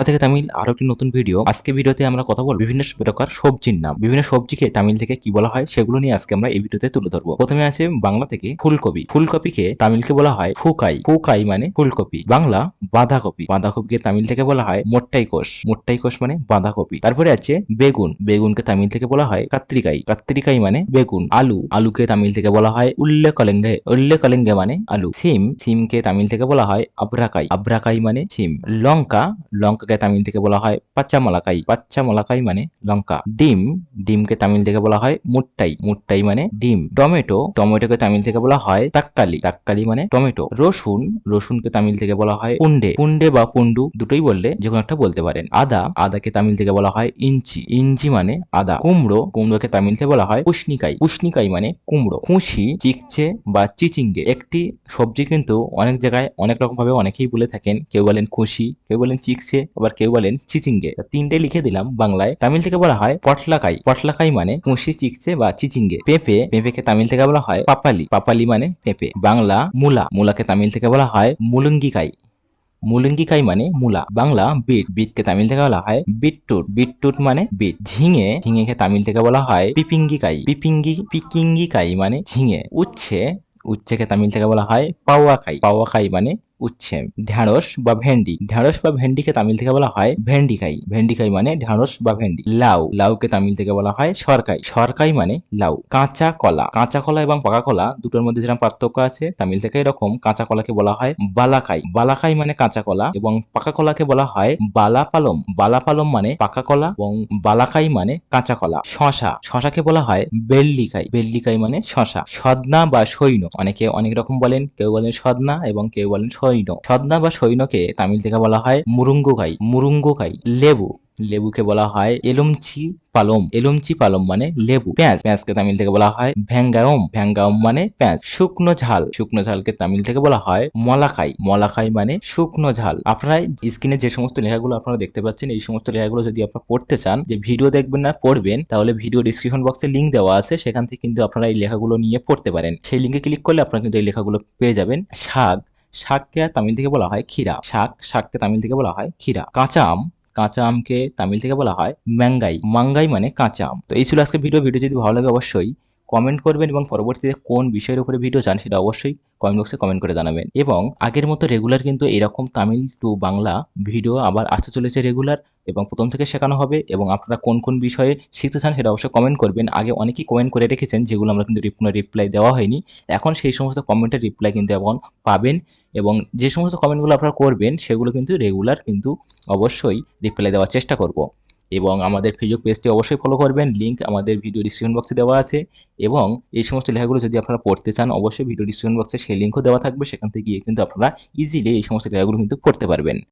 থেকে তামিল আরো একটি নতুন ভিডিও। আজকে ভিডিওতে আমরা কথা বলবো বিভিন্ন প্রকার সবজির নাম। বিভিন্ন সবজিকে তামিল থেকে কি বলা হয় সেগুলো নিয়ে আজকে আমরা এই ভিডিওতে তুলে ধরবো। প্রথমে আছে বাংলা থেকে ফুলকপি। ফুলকপিকে তামিলকে বলা হয় ফুকাই। ফুকাই মানে ফুলকপি। বাংলা বাঁধাকপি। বাঁধাকপিকে তামিল থেকে বলা হয় মোট্টাইকোষ। মোট্টাইকোষ মানে বাঁধাকপি। তারপরে আছে বেগুন। বেগুনকে তামিল থেকে বলা হয় কাত্রিকাই। কাত্রিকাই মানে বেগুন। আলু। আলুকে তামিল থেকে বলা হয় উল্লেকলিঙ্গে। উল্লেকলিঙ্গে মানে আলু। সিম। সিমকে তামিল থেকে বলা হয় আব্রাকাই। আব্রাকাই মানে সিম। লঙ্কা। লঙ্কাকে তামিল থেকে বলা হয় পাচ্চামালাকাই। পাচ্চামালাকাই মানে লঙ্কা। ডিম। ডিমকে তামিল থেকে বলা হয় মুট্টাই। মুট্টাই মানে ডিম। টমেটো। টমেটোকে তামিল থেকে বলা হয় তাক্কালি। তাক্কালি মানে টমেটো। রসুন। রসুনকে তামিল থেকে বলা হয় পুন্ডে। পুন্ডে বা পুন্ডু দুটোই বললে যে কোনো একটা বলতে পারেন। আদা। আদাকে তামিল থেকে বলা হয় ইঞ্চি। ইঞ্চি মানে আদা। কুমড়ো। কুমড়োকে তামিল থেকে বলা হয় পুষ্নিকাই। পুষ্নিকাই মানে কুমড়ো। খুশি, চিকচে বা চিচিঙ্গে একটি সবজি কিন্তু অনেক জায়গায় অনেক রকম ভাবে অনেকেই বলে থাকেন। কেউ বলেন খুশি, কেউ বলেন চিকচে, আবার কেউ বলেন চিচিঙ্গে। তিনটে লিখে দিলাম বাংলায়। তামিল থেকে বলা হয় পটলাকাই। পটলাকাই মানে খুশি, চিকচে বা চিচিঙ্গে। পেঁপে। পেঁপেকে তামিল থেকে বলা হয় পাপালি। পাপালি মানে পেঁপে। বাংলা মূলা। মূলাকে তামিল থেকে বলা হয় মুলুঙ্গিকাই। মুলুঙ্গিকাই মানে মূলা। বাংলা বিট। বিটকে তামিল থেকে বলা হয় বিটটুট। বিটটুট মানে বিট। ঝিঙে। ঝিঙেকে তামিল থেকে বলা হয় পিপিঙ্গিকাই। পিকিঙ্গিকাই মানে ঝিঙে। উচ্ছে। উচ্ছেকে তামিল থেকে বলা হয় পাওয়াকাই। পাওয়াকাই মানে উচ্ছে। ঢ্যাঁড়স বা ভেন্ডি। ঢ্যাঁড়স বা ভেন্ডিকে তামিল থেকে বলা হয় ভেন্ডিকাই। ভেন্ডিকাই মানে ঢ্যাঁড়স বা ভেন্ডি। লাউ। লাউকে তামিল থেকে বলা হয় সরকাই। সরকাই মানে লাউ। কাঁচা কলা। কাঁচা কলা এবং পাকা কলা দুটোর মধ্যে যেরকম পার্থক্য আছে, তামিল থেকে এরকম কাঁচা কলাকে বলা হয় বালাকাই। বালাকাই মানে কাঁচা কলা এবং পাকা কলাকে বলা হয় বালাপালম। বালাপালম মানে পাকা কলা এবং বালাকাই মানে কাঁচা কলা। শশা। শশাকে বলা হয় বেল্লিকাই। বেল্লিকাই মানে শশা। সদনা বা সৈন্য, অনেকে অনেক রকম বলেন। কেউ বলেন সদনা এবং কেউ বলেন সৈন্য। সদনা বা সৈন্যকে তামিল থেকে বলা হয় মুরুঙ্গুকাই। মুরুঙ্গুকাই। লেবু। লেবুকে বলা হয় এলুমচি পালম। এলুমচি পালম মানে লেবু। পেঁয়াজ। পেঁয়াজকে তামিল থেকে বলা হয় ভ্যাঙ্গায়ম। ভ্যাঙ্গায়ম মানে পেঁয়াজ। শুকনো ঝাল। শুকনো ঝালকে তামিল থেকে বলা হয় মলাকাই। মলাকাই মানে শুকনো ঝাল। আপনারা স্ক্রিনে যে সমস্ত লেখাগুলো আপনারা দেখতে পাচ্ছেন, এই সমস্ত লেখাগুলো যদি আপনারা পড়তে চান, যে ভিডিও দেখবেন না পড়বেন, তাহলে ভিডিও ডিসক্রিপশন বক্সে লিঙ্ক দেওয়া আছে, সেখান থেকে কিন্তু আপনারা এই লেখাগুলো নিয়ে পড়তে পারেন। সেই লিঙ্কে ক্লিক করলে আপনারা কিন্তু এই লেখাগুলো পেয়ে যাবেন। শাক। শাককে তামিল থেকে বলা হয় ক্ষীরা। শাক। শাককে তামিল থেকে বলা হয় ক্ষীরা। কাঁচা আম। কাঁচা আমকে তামিল থেকে বলা হয় ম্যাঙ্গাই। মাঙ্গাই মানে কাঁচা আম। তো এই ছিল আজকে ভিডিও। ভিডিও যদি ভালো লাগে অবশ্যই কমেন্ট করবেন এবং পরবর্তীতে কোন বিষয়ের উপরে ভিডিও চান সেটা অবশ্যই কমেন্ট বক্সে কমেন্ট করে জানাবেন। এবং আগের মতো রেগুলার কিন্তু এরকম তামিল টু বাংলা ভিডিও আবার আসতে চলেছে রেগুলার, এবং প্রথম থেকে শেখানো হবে। এবং আপনারা কোন কোন বিষয়ে শিখতে চান সেটা অবশ্যই কমেন্ট করবেন। আগে অনেকেই কমেন্ট করে রেখেছেন যেগুলো আমরা কিন্তু কোনো রিপ্লাই দেওয়া হয়নি। এখন সেই সমস্ত কমেন্টের রিপ্লাই কিন্তু এখন পাবেন, এবং যে সমস্ত কমেন্টগুলো আপনারা করবেন সেগুলো কিন্তু রেগুলার কিন্তু অবশ্যই রিপ্লাই দেওয়ার চেষ্টা করব। এবং আমাদের ফেসবুক পেজটি অবশ্যই ফলো করবেন, লিঙ্ক আমাদের ভিডিও ডিসক্রিপশন বক্সে দেওয়া আছে। এবং এই সমস্ত লেখাগুলো যদি আপনারা পড়তে চান অবশ্যই ভিডিও ডিসক্রিপশন বক্সে সেই লিঙ্কও দেওয়া থাকবে, সেখান থেকে গিয়ে কিন্তু আপনারা ইজিলি এই সমস্ত লেখাগুলো কিন্তু পড়তে পারবেন।